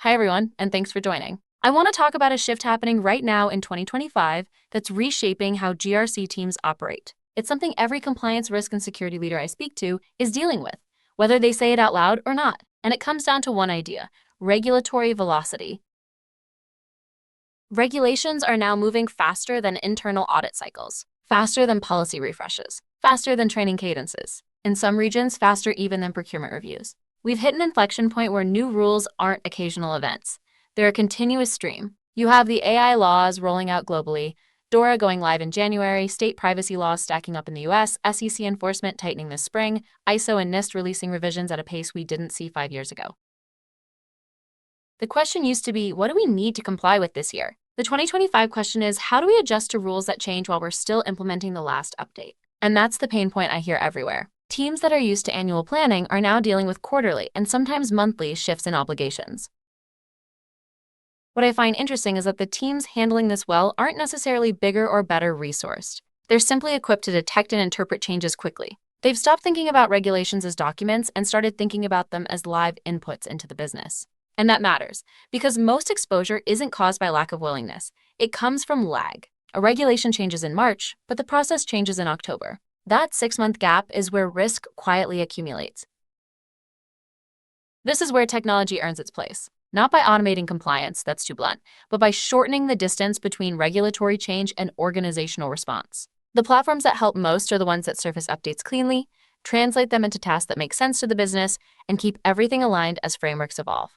Hi, everyone, and thanks for joining. I want to talk about a shift happening right now in 2025 that's reshaping how GRC teams operate. It's something every compliance, risk, and security leader I speak to is dealing with, whether they say it out loud or not. And it comes down to one idea: regulatory velocity. Regulations are now moving faster than internal audit cycles, faster than policy refreshes, faster than training cadences. In some regions, faster even than procurement reviews. We've hit an inflection point where new rules aren't occasional events. They're a continuous stream. You have the AI laws rolling out globally, DORA going live in January, state privacy laws stacking up in the US, SEC enforcement tightening this spring, ISO and NIST releasing revisions at a pace we didn't see 5 years ago. The question used to be, what do we need to comply with this year? The 2025 question is, how do we adjust to rules that change while we're still implementing the last update? And that's the pain point I hear everywhere. Teams that are used to annual planning are now dealing with quarterly and sometimes monthly shifts in obligations. What I find interesting is that the teams handling this well aren't necessarily bigger or better resourced. They're simply equipped to detect and interpret changes quickly. They've stopped thinking about regulations as documents and started thinking about them as live inputs into the business. And that matters, because most exposure isn't caused by lack of willingness. It comes from lag. A regulation changes in March, but the process changes in October. That 6-month gap is where risk quietly accumulates. This is where technology earns its place, not by automating compliance, that's too blunt, but by shortening the distance between regulatory change and organizational response. The platforms that help most are the ones that surface updates cleanly, translate them into tasks that make sense to the business, and keep everything aligned as frameworks evolve.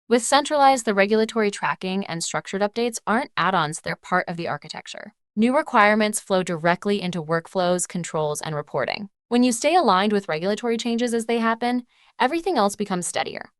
With Centraleyes, the regulatory tracking and structured updates aren't add-ons, they're part of the architecture. New requirements flow directly into workflows, controls, and reporting. When you stay aligned with regulatory changes as they happen, everything else becomes steadier.